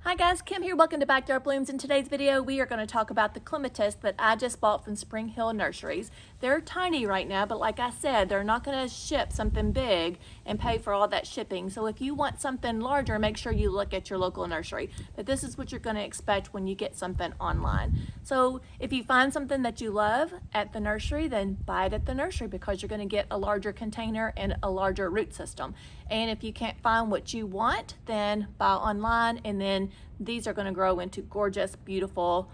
Hi guys, Kim here. Welcome to Backyard Blooms. In today's video, we are going to talk about the clematis that I just bought from Springhill Nurseries. They're tiny right now, but like I said, they're not going to ship something big and pay for all that shipping. So if you want something larger, make sure you look at your local nursery. But this is what you're going to expect when you get something online. So if you find something that you love at the nursery, then buy it at the nursery because you're going to get a larger container and a larger root system. And if you can't find what you want, then buy online, and then these are going to grow into gorgeous, beautiful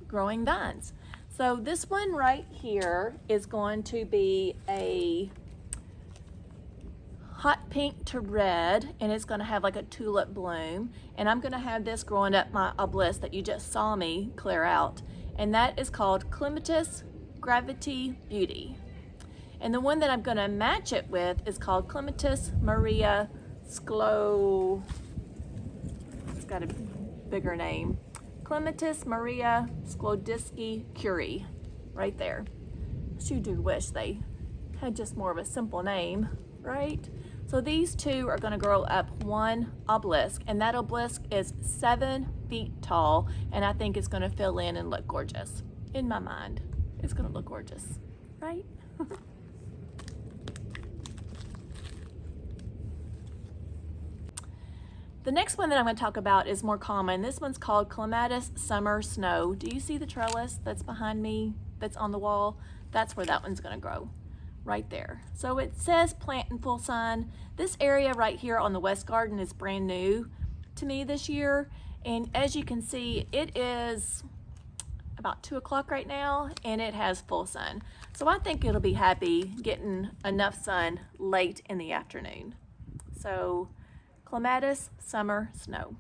growing vines. So this one right here is going to be a hot pink to red, and it's going to have like a tulip bloom. And I'm going to have this growing up my obelisk that you just saw me clear out, and that is called Clematis Gravity Beauty. And the one that I'm going to match it with is called Clematis Maria Sklo. It's got a bigger name. Clematis Maria Sklodisky Curie, right there. So you do wish they had just more of a simple name, right? So these two are going to grow up one obelisk, and that obelisk is 7 feet tall, and I think it's going to fill in and look gorgeous. In my mind, it's going to look gorgeous, right? The next one that I'm going to talk about is more common. This one's called Clematis Summer Snow. Do you see the trellis that's behind me, that's on the wall? That's where that one's going to grow, right there. So it says plant in full sun. This area right here on the west garden is brand new to me this year. And as you can see, it is about 2 o'clock right now, and it has full sun. So I think it'll be happy getting enough sun late in the afternoon. So Clematis Summer Snow.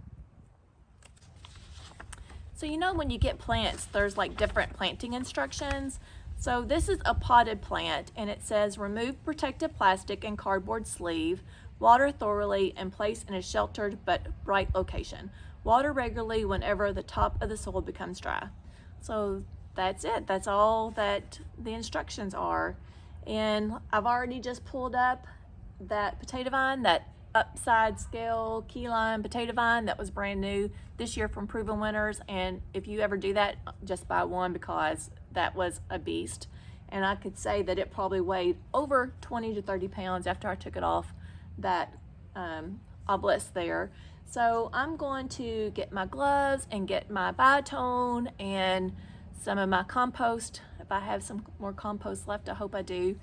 So you know when you get plants, there's like different planting instructions. So this is a potted plant, and it says remove protective plastic and cardboard sleeve, water thoroughly, and place in a sheltered but bright location. Water regularly whenever the top of the soil becomes dry. So that's it. That's all that the instructions are. And I've already just pulled up that potato vine, that upside scale key lime potato vine that was brand new this year from Proven Winners. And if you ever do that, just buy one, because that was a beast. And I could say that it probably weighed over 20 to 30 pounds after I took it off that obelisk there. So I'm going to get my gloves and get my biotone and some of my compost. If I have some more compost left, I hope I do.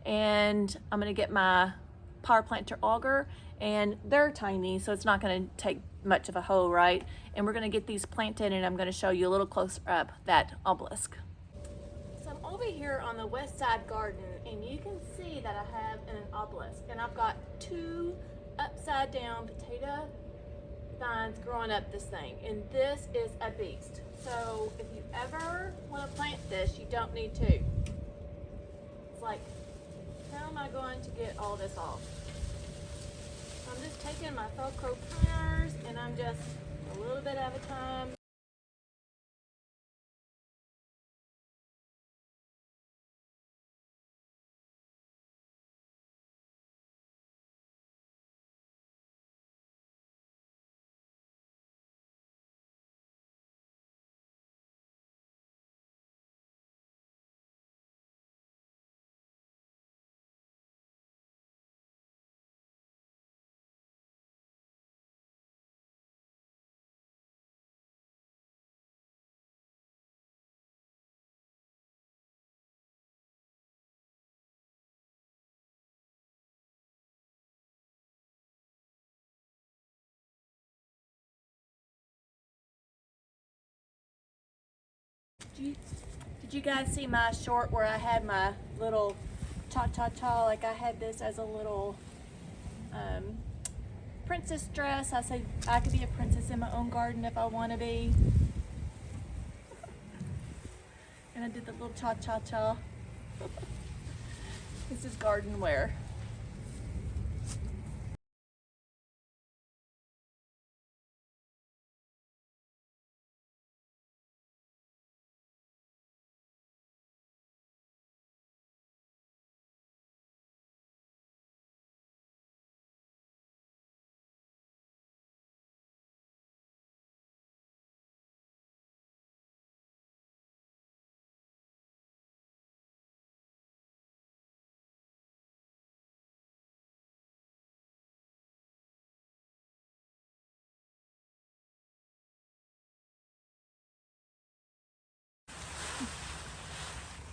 And I'm going to get my power planter auger, and they're tiny, so it's not going to take much of a hoe, right? And we're going to get these planted, and I'm going to show you a little closer up that obelisk. So I'm over here on the west side garden, and you can see that I have an obelisk, and I've got 2 upside down potato vines growing up this thing, and this is a beast. So if you ever want to plant this, you don't need to. It's like, how am I going to get all this off? So I'm just taking my Velcro pliers, and I'm just a little bit at a time. Did you guys see my short where I had my little cha-cha-cha? Like I had this as a little princess dress. I said I could be a princess in my own garden if I want to be. And I did the little cha-cha-cha. This is garden wear.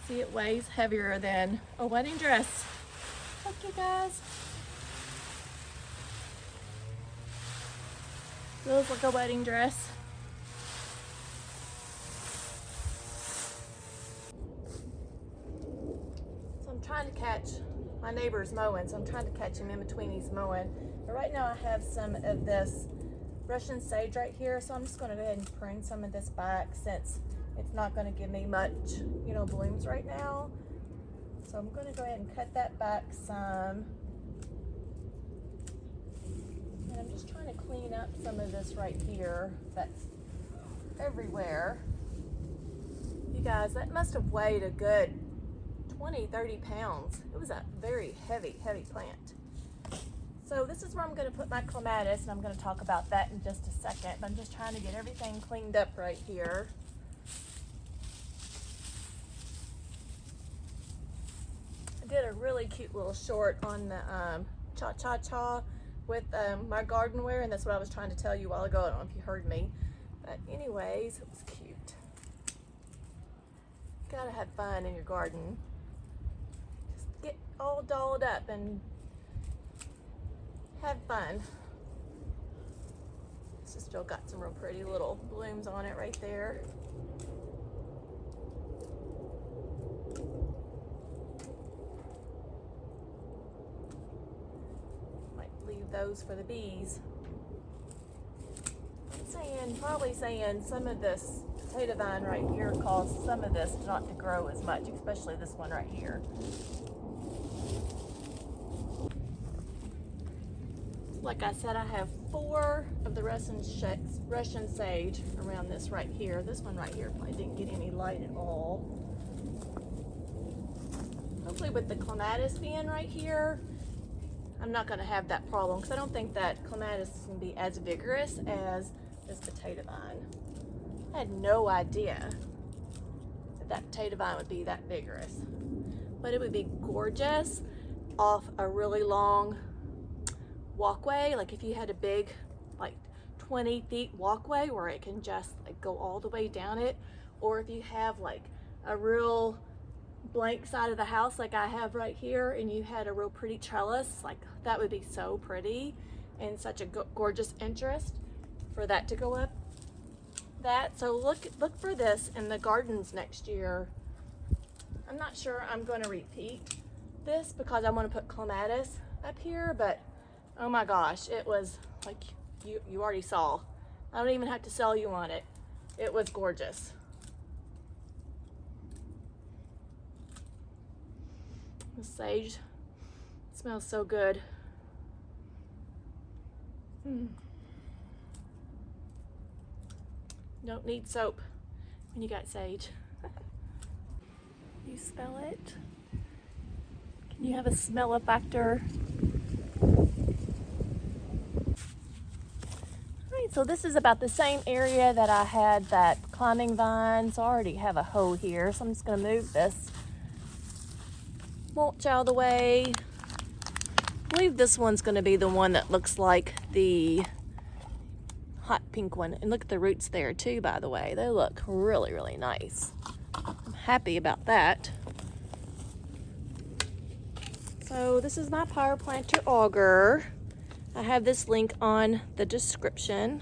See, it weighs heavier than a wedding dress. Look, you guys. Feels like a wedding dress. So I'm trying to catch, my neighbor's mowing, so I'm trying to catch him in between he's mowing. But right now I have some of this Russian sage right here, so I'm just going to go ahead and prune some of this back since it's not going to give me much, you know, blooms right now. So I'm going to go ahead and cut that back some. And I'm just trying to clean up some of this right here that's everywhere. You guys, that must have weighed a good 20-30 pounds. It was a very heavy plant. So this is where I'm going to put my clematis, and I'm going to talk about that in just a second. But I'm just trying to get everything cleaned up right here. I did a really cute little short on the cha-cha-cha with my gardenware, and that's what I was trying to tell you a while ago. I don't know if you heard me. But anyways, it was cute. Gotta have fun in your garden. Just get all dolled up and have fun. This has still got some real pretty little blooms on it right there. Might leave those for the bees. I'm probably saying some of this potato vine right here caused some of this not to grow as much, especially this one right here. Like I said, I have 4 of the Russian sage around this right here. This one right here probably didn't get any light at all. Hopefully with the clematis being right here, I'm not going to have that problem because I don't think that clematis is going to be as vigorous as this potato vine. I had no idea that potato vine would be that vigorous, but it would be gorgeous off a really long walkway. Like if you had a big, like 20 feet walkway where it can just like go all the way down it, or if you have like a real blank side of the house like I have right here, and you had a real pretty trellis, like that would be so pretty and such a gorgeous interest for that to go up. So look for this in the gardens next year. I'm not sure I'm going to repeat this because I want to put clematis up here, but oh my gosh, it was like you already saw. I don't even have to sell you on it. It was gorgeous. The sage smells so good. Don't need soap when you got sage. You smell it? Can you have a smell factor? Alright, so this is about the same area that I had that climbing vine. So I already have a hoe here, so I'm just going to move this mulch out of the way. I believe this one's going to be the one that looks like the hot pink one. And look at the roots there too, by the way. They look really, really nice. I'm happy about that. So this is my power planter auger. I have this link on the description.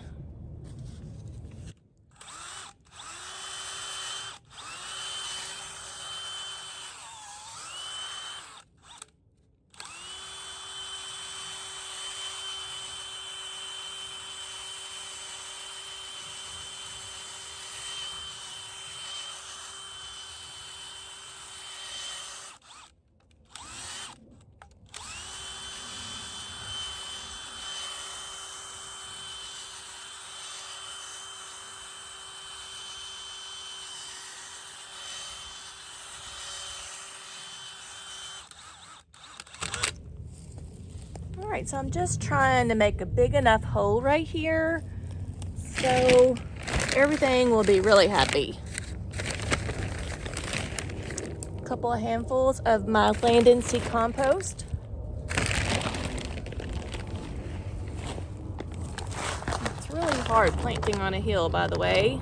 Alright, so I'm just trying to make a big enough hole right here so everything will be really happy. A couple of handfuls of my land and sea compost. It's really hard planting on a hill, by the way.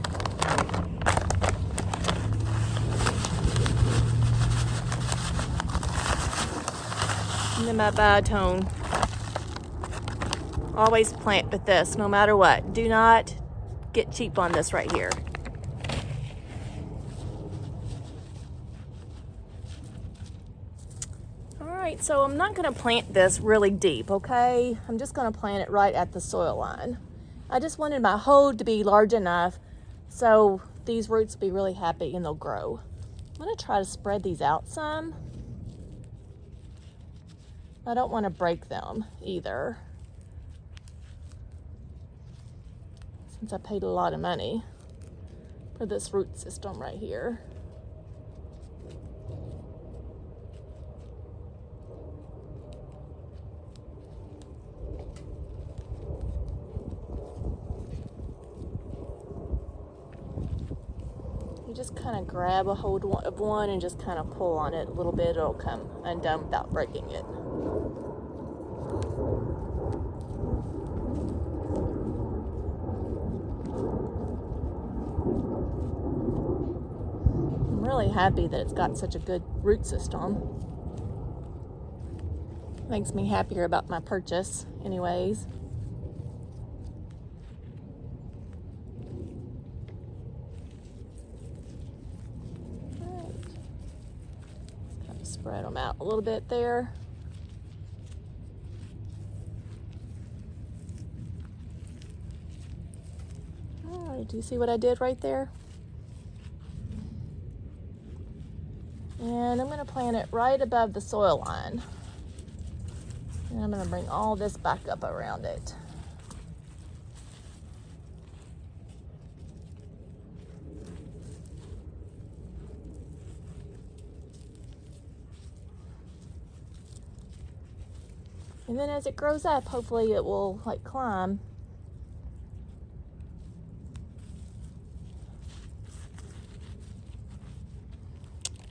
And then my bitone. Always plant with this, no matter what. Do not get cheap on this right here. All right, so I'm not gonna plant this really deep, okay? I'm just gonna plant it right at the soil line. I just wanted my hole to be large enough so these roots will be really happy and they'll grow. I'm gonna try to spread these out some. I don't wanna break them either, since I paid a lot of money for this root system right here. You just kind of grab a hold of one and just kind of pull on it a little bit. It'll come undone without breaking it. I'm really happy that it's got such a good root system. Makes me happier about my purchase anyways. Spread them out a little bit there. All right, do you see what I did right there? And I'm going to plant it right above the soil line. And I'm going to bring all this back up around it. And then as it grows up, hopefully it will like climb.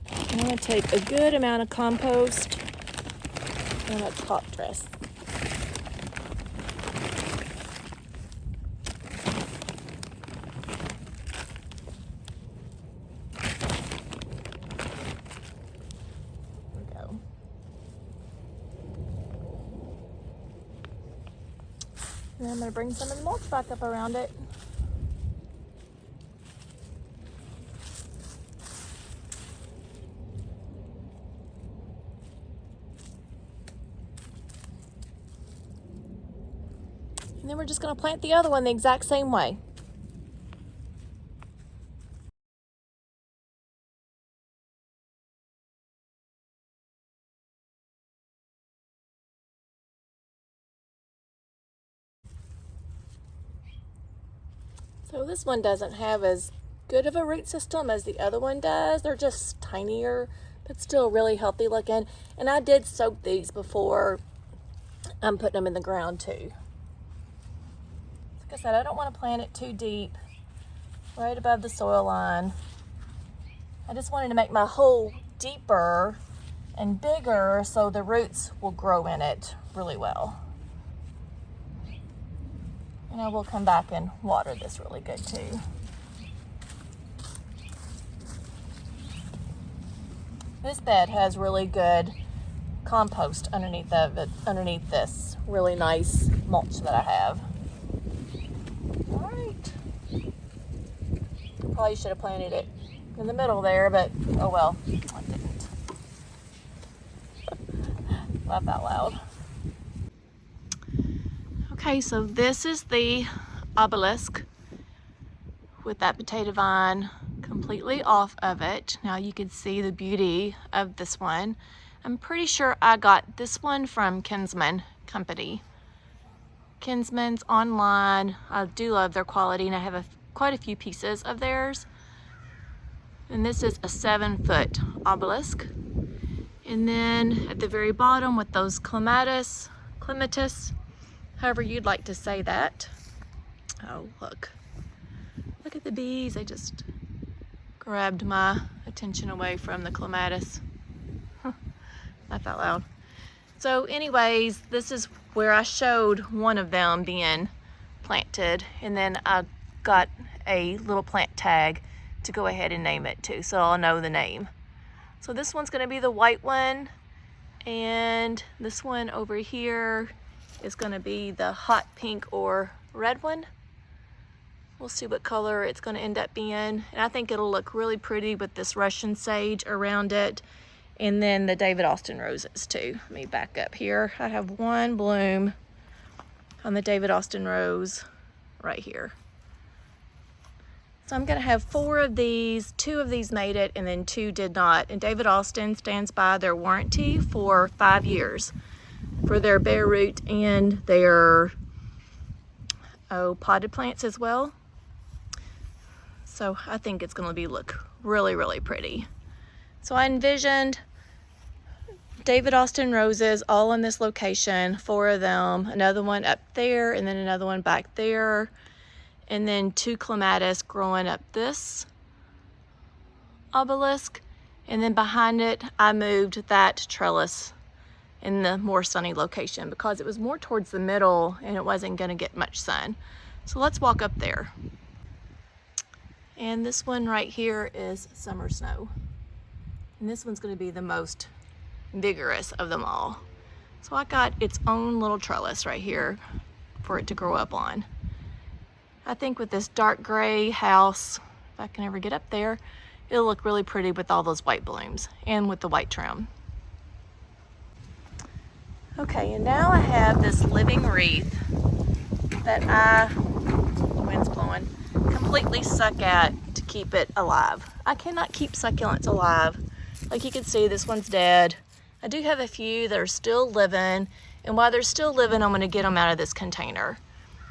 I'm going to take a good amount of compost and a top dress. And I'm going to bring some of the mulch back up around it. And then we're just going to plant the other one the exact same way. So this one doesn't have as good of a root system as the other one does. They're just tinier, but still really healthy looking. And I did soak these before I'm putting them in the ground too. Like I said, I don't want to plant it too deep, right above the soil line. I just wanted to make my hole deeper and bigger so the roots will grow in it really well. And I will come back and water this really good too. This bed has really good compost underneath of it, underneath this really nice mulch that I have. All right. Probably should have planted it in the middle there, but oh well, I didn't. Laugh out loud. Okay, so this is the obelisk with that potato vine completely off of it. Now you can see the beauty of this one. I'm pretty sure I got this one from Kinsman Company. Kinsman's online. I do love their quality, and I have quite a few pieces of theirs. And this is a 7-foot obelisk. And then at the very bottom with those clematis, however you'd like to say that. Oh, look at the bees. They just grabbed my attention away from the clematis. Laugh out loud. So anyways, this is where I showed one of them being planted, and then I got a little plant tag to go ahead and name it too, so I'll know the name. So this one's going to be the white one, And this one over here is gonna be the hot pink or red one. We'll see what color it's gonna end up being. And I think it'll look really pretty with this Russian sage around it. And then the David Austin roses too. Let me back up here. I have one bloom on the David Austin rose right here. So I'm gonna have 4 of these, 2 of these made it and then 2 did not. And David Austin stands by their warranty for 5 years for their bare root and their potted plants as well. So I think it's gonna look really, really pretty. So I envisioned David Austin roses all in this location, 4 of them, another one up there and then another one back there, and then 2 clematis growing up this obelisk, and then behind it I moved that trellis in the more sunny location because it was more towards the middle and it wasn't gonna get much sun. So let's walk up there. And this one right here is summer snow. And this one's gonna be the most vigorous of them all. So I got its own little trellis right here for it to grow up on. I think with this dark gray house, if I can ever get up there, it'll look really pretty with all those white blooms and with the white trim. Okay, and now I have this living wreath that the wind's blowing, completely suck at to keep it alive. I cannot keep succulents alive. Like you can see, this one's dead. I do have a few that are still living, and while they're still living, I'm gonna get them out of this container.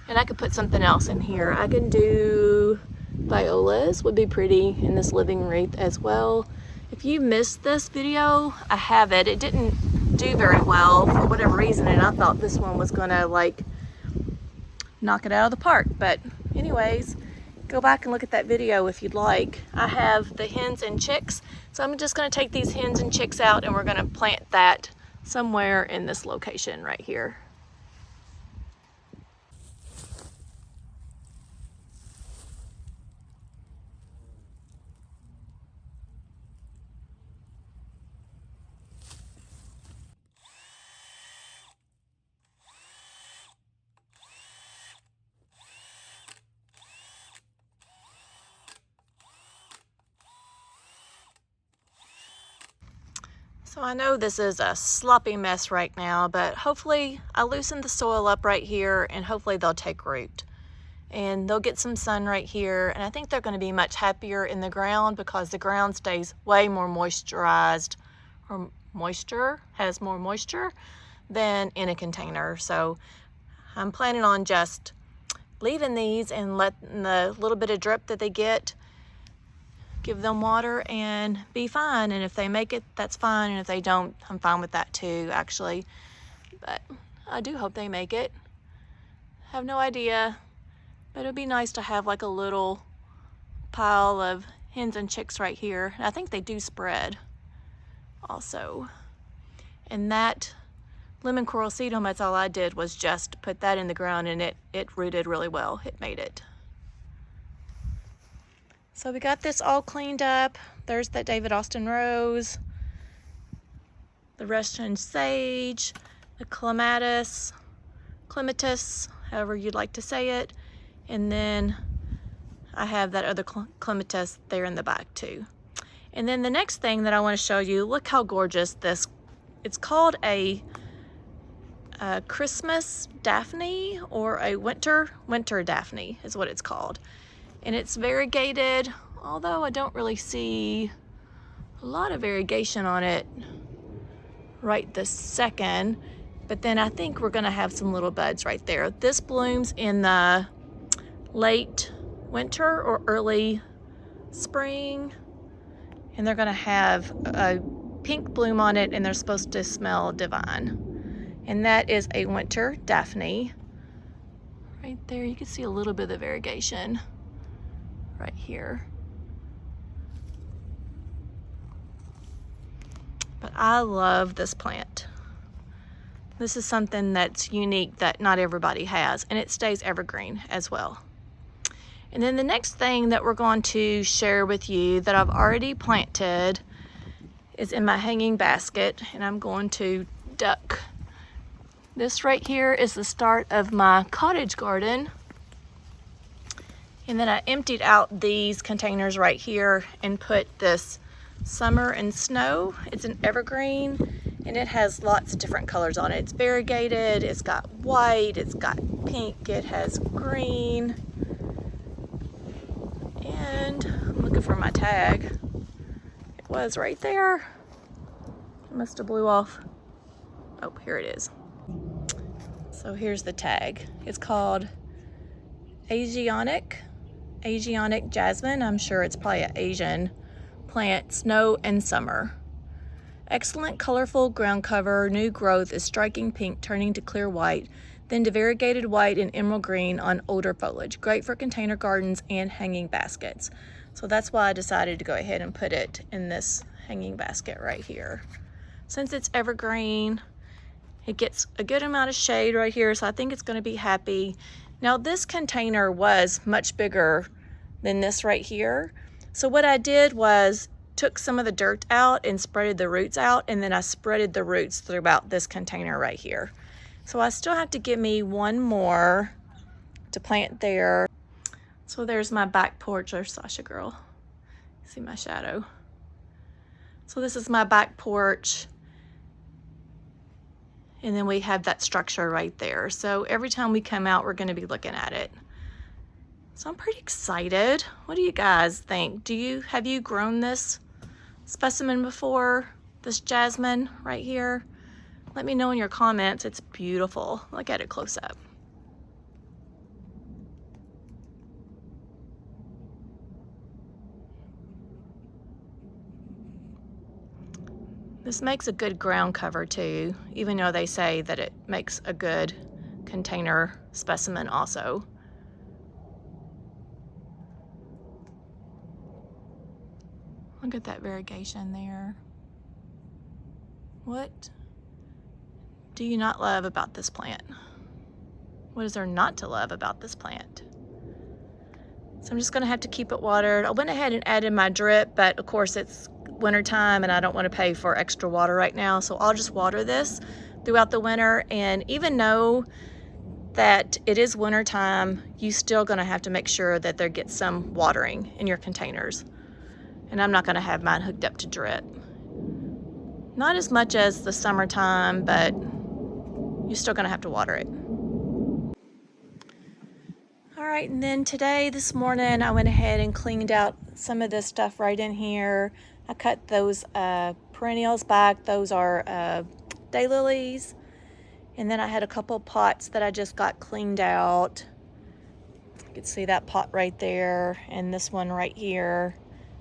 And I could put something else in here. I can do violas, would be pretty in this living wreath as well. If you missed this video, I have it. It didn't do very well for whatever reason, and I thought this one was gonna like knock it out of the park. But anyways, go back and look at that video if you'd like. I have the hens and chicks. So I'm just gonna take these hens and chicks out and we're gonna plant that somewhere in this location right here. So I know this is a sloppy mess right now, but hopefully I loosened the soil up right here and hopefully they'll take root. And they'll get some sun right here, and I think they're going to be much happier in the ground because the ground stays way more moisturized, or has more moisture than in a container. So I'm planning on just leaving these and letting the little bit of drip that they get, give them water and be fine. And if they make it, that's fine. And if they don't, I'm fine with that too, actually. But I do hope they make it. Have no idea, but it'd be nice to have like a little pile of hens and chicks right here. And I think they do spread also. And that lemon coral sedum, that's all I did was just put that in the ground, and it rooted really well. It made it. So we got this all cleaned up. There's that David Austin rose, the Russian sage, the clematis, however you'd like to say it. And then I have that other clematis there in the back too. And then the next thing that I want to show you, look how gorgeous this, it's called a Christmas daphne, or a winter daphne is what it's called. And it's variegated, although I don't really see a lot of variegation on it right this second. But then I think we're gonna have some little buds right there. This blooms in the late winter or early spring. And they're gonna have a pink bloom on it, and they're supposed to smell divine. And that is a winter daphne. Right there, you can see a little bit of variegation right here. But I love this plant. This is something that's unique that not everybody has, and it stays evergreen as well. And then the next thing that we're going to share with you that I've already planted is in my hanging basket, and I'm going to duck. This right here is the start of my cottage garden. And then I emptied out these containers right here and put this summer and snow. It's an evergreen and it has lots of different colors on it. It's variegated, it's got white, it's got pink, it has green. And I'm looking for my tag. It was right there. It must have blew off. Oh, here it is. So here's the tag. It's called Asiatic jasmine. I'm sure it's probably an Asian plant, snow and summer. Excellent colorful ground cover, new growth is striking pink turning to clear white, then to variegated white and emerald green on older foliage. Great for container gardens and hanging baskets. So that's why I decided to go ahead and put it in this hanging basket right here. Since it's evergreen, it gets a good amount of shade right here, so I think it's going to be happy. Now this container was much bigger than this right here. So what I did was took some of the dirt out and spreaded the roots out, and then I spreaded the roots throughout this container right here. So I still have to give me one more to plant there. So there's my back porch. There's Sasha girl. See my shadow. So this is my back porch. And then we have that structure right there. So every time we come out, we're gonna be looking at it. So I'm pretty excited. What do you guys think? Have you grown this specimen before? This jasmine right here? Let me know in your comments. It's beautiful. Look at it close up. This makes a good ground cover too, even though they say that it makes a good container specimen also. Look at that variegation there. What do you not love about this plant? What is there not to love about this plant? So I'm just gonna have to keep it watered. I went ahead and added my drip, but of course it's winter time and I don't want to pay for extra water right now, so I'll just water this throughout the winter. And even though that it is winter time, you still gonna have to make sure that there gets some watering in your containers. And I'm not gonna have mine hooked up to drip. Not as much as the summertime, but you're still gonna have to water it. All right, and then this morning, I went ahead and cleaned out some of this stuff right in here. I cut those perennials back. Those are daylilies. And then I had a couple pots that I just got cleaned out. You can see that pot right there and this one right here.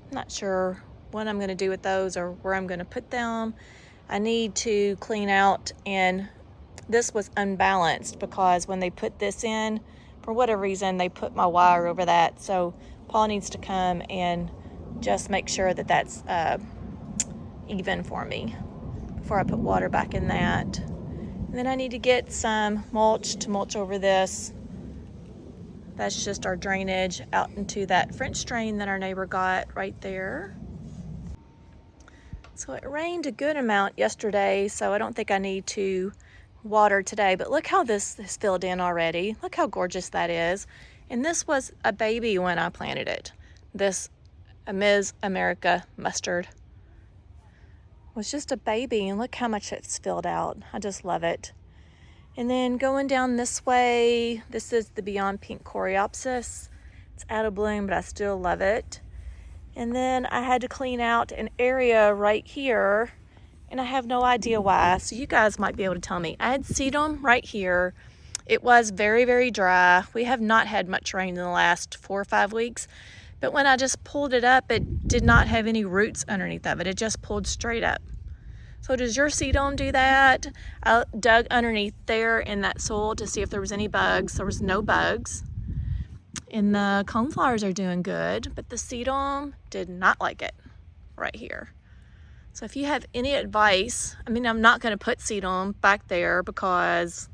I'm not sure what I'm gonna do with those or where I'm gonna put them. I need to clean out, and this was unbalanced because when they put this in, for whatever reason, they put my wire over that. So Paul needs to come and just make sure that that's even for me before I put water back in that. And then I need to get some mulch to mulch over this. That's just our drainage out into that French drain that our neighbor got right there. So it rained a good amount yesterday, so I don't think I need to water today, but look how this is filled in already. Look how gorgeous that is. And this was a baby when I planted it. This Ms. America mustard was just a baby, and look how much it's filled out. I just love it. And then going down this way, this is the Beyond Pink Coreopsis. It's out of bloom, but I still love it. And then I had to clean out an area right here, and I have no idea why, so you guys might be able to tell me. I had sedum right here. It was very, very dry. We have not had much rain in the last 4 or 5 weeks, but when I just pulled it up, it did not have any roots underneath of it. It just pulled straight up. So does your sedum do that? I dug underneath there in that soil to see if there was any bugs. There was no bugs. And the coneflowers are doing good, but the sedum did not like it right here. So if you have any advice, I mean, I'm not going to put sedum back there because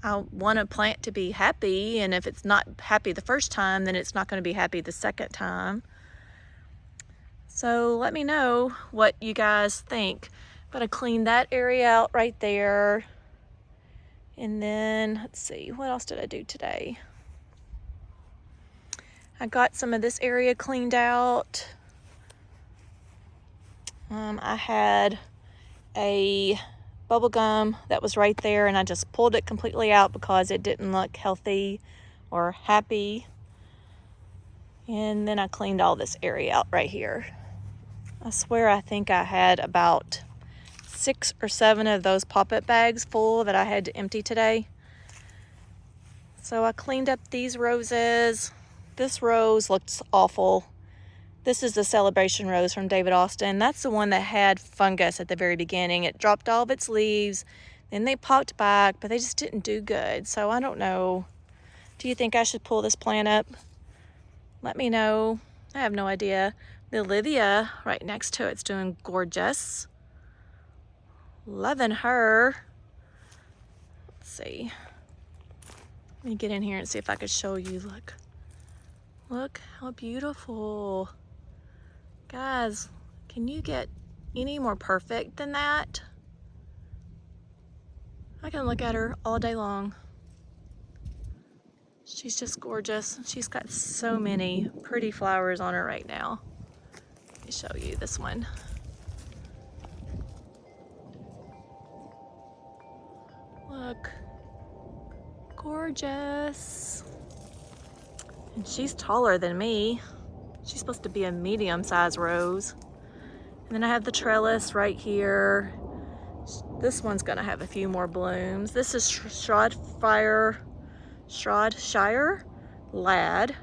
I want a plant to be happy, and if it's not happy the first time, then it's not going to be happy the second time. So let me know what you guys think. I'm gonna clean that area out right there. And then, let's see, what else did I do today? I got some of this area cleaned out. I had a bubble gum that was right there and I just pulled it completely out because it didn't look healthy or happy. And then I cleaned all this area out right here. I swear I think I had about 6 or 7 of those pop-up bags full that I had to empty today. So I cleaned up these roses. This rose looks awful. This is the Celebration Rose from David Austin. That's the one that had fungus at the very beginning. It dropped all of its leaves, then they popped back, but they just didn't do good. So I don't know. Do you think I should pull this plant up? Let me know. I have no idea. The Olivia right next to it's doing gorgeous. Loving her. Let's see. Let me get in here and see if I could show you. Look how beautiful. Guys, can you get any more perfect than that? I can look at her all day long. She's just gorgeous. She's got so many pretty flowers on her right now. Let me show you this one. Look, gorgeous. And she's taller than me. She's supposed to be a medium-sized rose. And then I have the trellis right here. This one's gonna have a few more blooms. This is Shropshire Lad.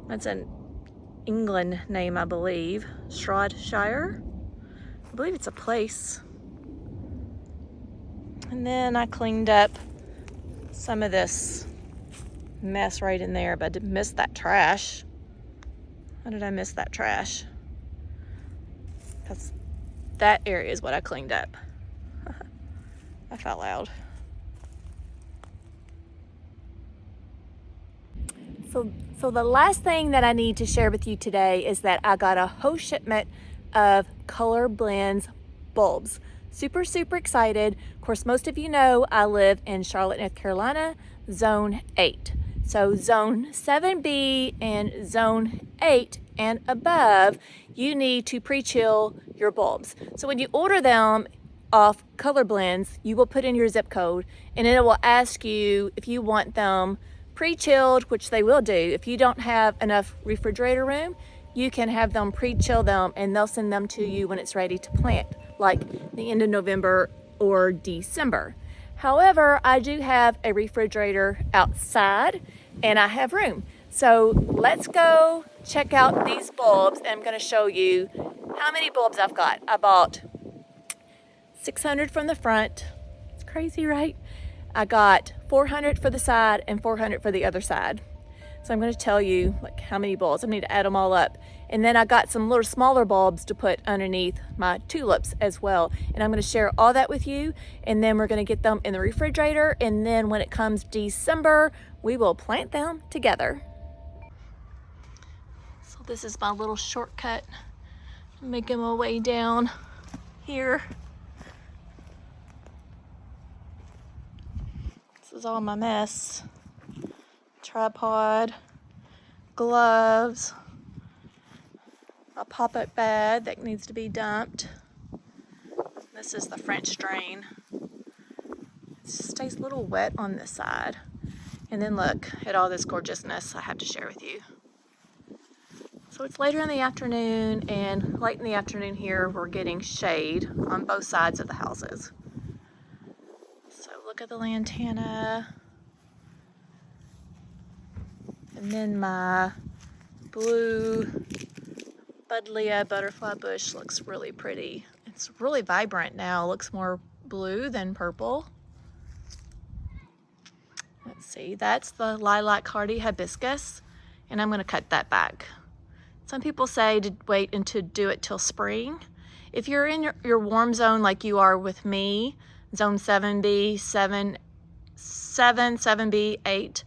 That's an England name, I believe. Shropshire. I believe it's a place. And then I cleaned up some of this mess right in there, but I did miss that trash. How did I miss that trash? Because that area is what I cleaned up. I felt loud. So the last thing that I need to share with you today is that I got a whole shipment of Color Blends bulbs. Super, super excited. Of course, most of you know I live in Charlotte, North Carolina, Zone 8. So Zone 7B and Zone 8 and above, you need to pre-chill your bulbs. So when you order them off Color Blends, you will put in your zip code and it will ask you if you want them pre-chilled, which they will do. If you don't have enough refrigerator room, you can have them pre-chill them and they'll send them to you when it's ready to plant, like the end of November or December. However, I do have a refrigerator outside and I have room. So let's go check out these bulbs and I'm going to show you how many bulbs I've got. I bought 600 from the front. It's crazy, right? I got 400 for the side and 400 for the other side. So I'm going to tell you like how many bulbs. I need to add them all up. And then I got some little smaller bulbs to put underneath my tulips as well. And I'm going to share all that with you. And then we're going to get them in the refrigerator. And then when it comes December, we will plant them together. So this is my little shortcut. I'm making my way down here. This is all my mess. Tripod, gloves, a pop-up bed that needs to be dumped. This is the French drain. It stays a little wet on this side. And then look at all this gorgeousness I have to share with you. So it's later in the afternoon, and late in the afternoon here, we're getting shade on both sides of the houses. So look at the lantana. And then my blue Buddleia butterfly bush looks really pretty. It's really vibrant now. It looks more blue than purple. Let's see, that's the lilac hardy hibiscus, and I'm gonna cut that back. Some people say to wait and to do it till spring. If you're in your warm zone like you are with me, zone 7B, 7B, 8,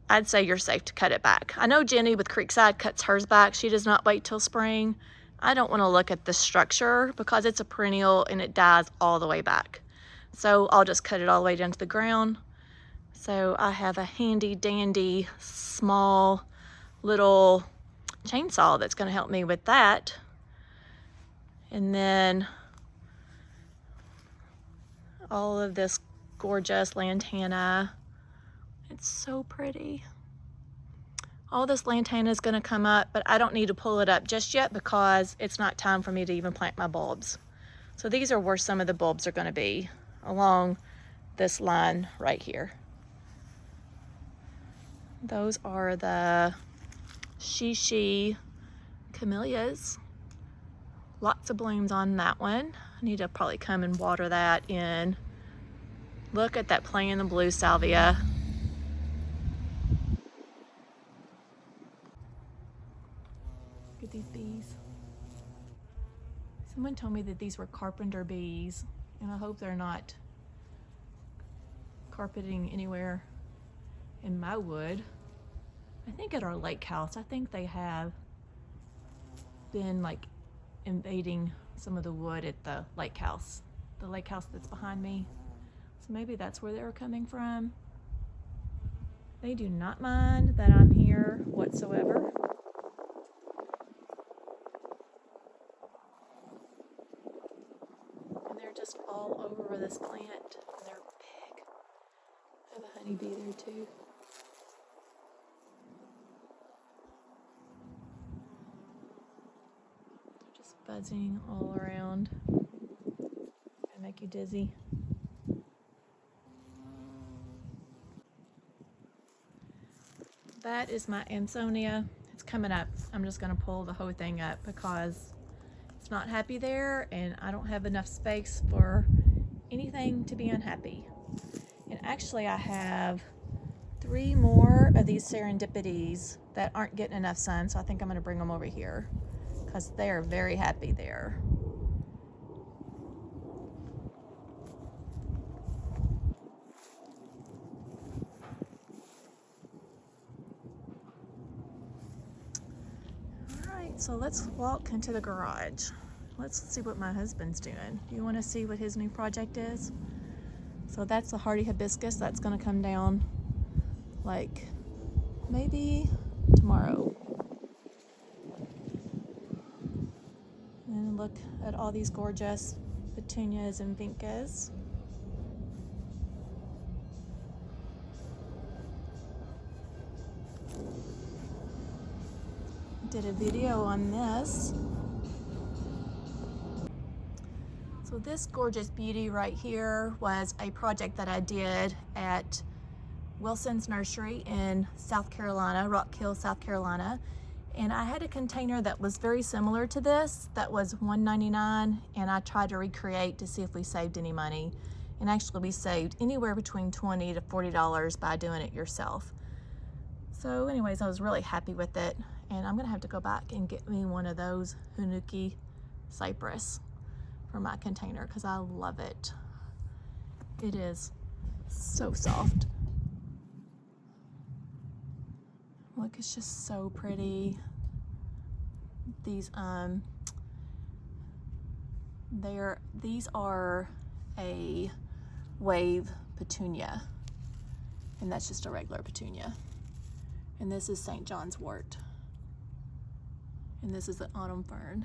I'd say you're safe to cut it back. I know Jenny with Creekside cuts hers back. She does not wait till spring. I don't want to look at the structure because it's a perennial and it dies all the way back. So I'll just cut it all the way down to the ground. So I have a handy dandy small little chainsaw that's going to help me with that. And then all of this gorgeous lantana. It's so pretty. All this lantana is going to come up, but I don't need to pull it up just yet because it's not time for me to even plant my bulbs. So these are where some of the bulbs are going to be, along this line right here. Those are the Shishi camellias. Lots of blooms on that one. I need to probably come and water that in. Look at that playing the blue salvia. Look at these bees. Someone told me that these were carpenter bees, and I hope they're not carpeting anywhere in my wood. I think at our lake house, I think they have been like invading some of the wood at the lake house that's behind me. So maybe that's where they were coming from. They do not mind that I'm here whatsoever. And they're just all over this plant, and they're big. I have a honeybee there too. They're just buzzing all around. Gonna make you dizzy. That is my Ansonia. It's coming up. I'm just gonna pull the whole thing up because it's not happy there and I don't have enough space for anything to be unhappy. And actually I have 3 more of these serendipities that aren't getting enough sun, so I think I'm gonna bring them over here because they are very happy there. So let's walk into the garage. Let's see what my husband's doing. Do you want to see what his new project is? So that's the hardy hibiscus. That's going to come down like maybe tomorrow. And look at all these gorgeous petunias and vincas. Did a video on this. So this gorgeous beauty right here was a project that I did at Wilson's Nursery in South Carolina, Rock Hill, South Carolina. And I had a container that was very similar to this that was $1.99, and I tried to recreate to see if we saved any money. And actually we saved anywhere between $20 to $40 by doing it yourself. So anyways, I was really happy with it. And I'm gonna have to go back and get me one of those Hunuki cypress for my container because I love it. It is so soft. Look, it's just so pretty. These these are a wave petunia, and that's just a regular petunia. And this is St. John's wort. And this is the autumn fern.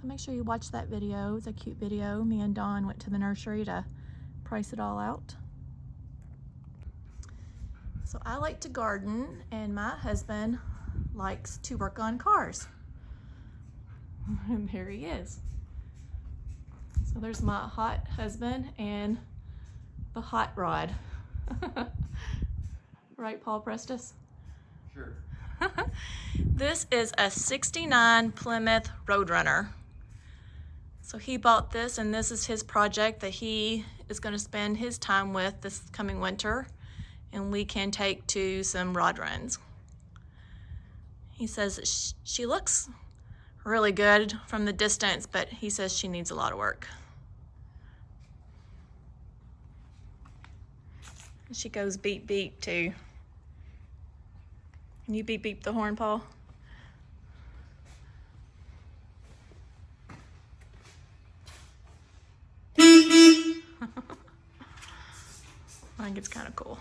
So make sure you watch that video. It's a cute video. Me and Dawn went to the nursery to price it all out. So I like to garden, and my husband likes to work on cars. And here he is. So there's my hot husband and the hot rod. Right, Paul Prestis? Sure. This is a 69 Plymouth Roadrunner. So he bought this, and this is his project that he is going to spend his time with this coming winter, and we can take to some rod runs. He says she looks really good from the distance, but he says she needs a lot of work. She goes beep beep too. Can you beep beep the horn, Paul? I think it's kind of cool.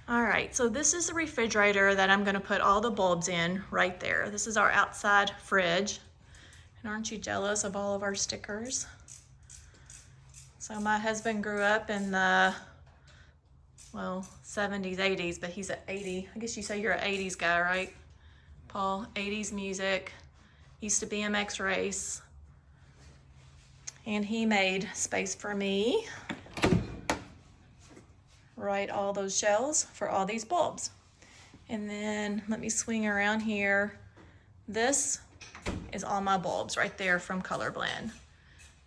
All right, so this is the refrigerator that I'm gonna put all the bulbs in right there. This is our outside fridge. And aren't you jealous of all of our stickers? So my husband grew up in the, well, 70s, 80s, but he's an 80. I guess you say you're an 80s guy, right, Paul? 80s music, used to BMX race. And he made space for me. Right, all those shells for all these bulbs. And then let me swing around here. This is all my bulbs right there from Color Blend.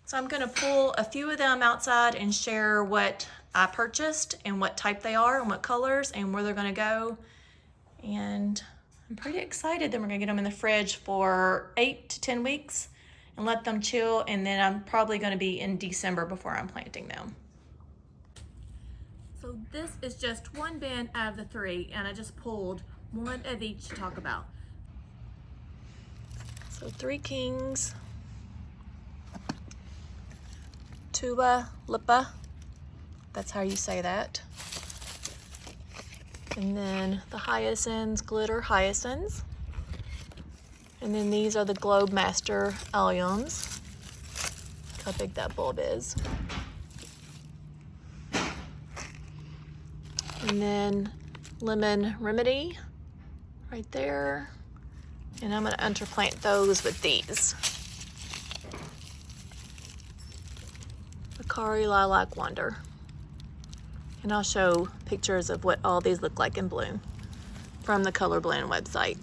So I'm gonna pull a few of them outside and share what I purchased and what type they are and what colors and where they're gonna go. And I'm pretty excited that we're gonna get them in the fridge for 8 to 10 weeks and let them chill. And then I'm probably gonna be in December before I'm planting them. So this is just one bin out of the 3, and I just pulled one of each to talk about. So 3 kings, tulipa, that's how you say that. And then the hyacinths, glitter hyacinths. And then these are the Globe Master alliums. Look how big that bulb is. And then Lemon Remedy right there. And I'm gonna interplant those with these. Akari Lilac Wonder. And I'll show pictures of what all these look like in bloom from the Color Blend website.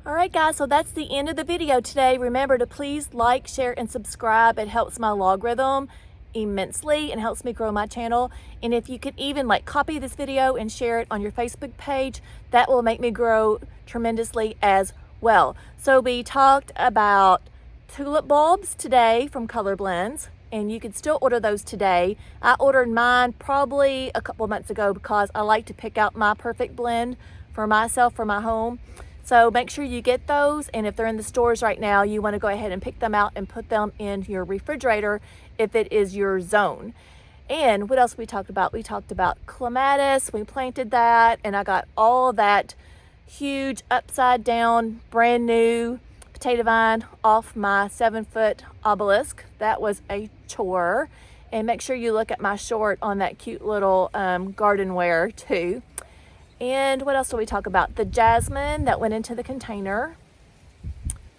All right guys, so that's the end of the video today. Remember to please like, share, and subscribe. It helps my logarithm immensely and helps me grow my channel. And if you could even copy this video and share it on your Facebook page, that will make me grow tremendously as well. So we talked about tulip bulbs today from Color Blends, and you can still order those today. I ordered mine probably a couple months ago because I like to pick out my perfect blend for myself, for my home. So make sure you get those, and if they're in the stores right now, you want to go ahead and pick them out and put them in your refrigerator if it is your zone. And what else we talked about? We talked about clematis. We planted that, and I got all that huge upside down brand new potato vine off my 7-foot obelisk. That was a chore. And make sure you look at my short on that cute little gardenware too. And what else did we talk about? The jasmine that went into the container.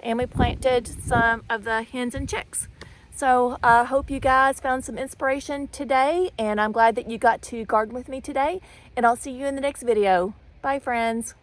And we planted some of the hens and chicks. So I hope you guys found some inspiration today, and I'm glad that you got to garden with me today. And I'll see you in the next video. Bye, friends.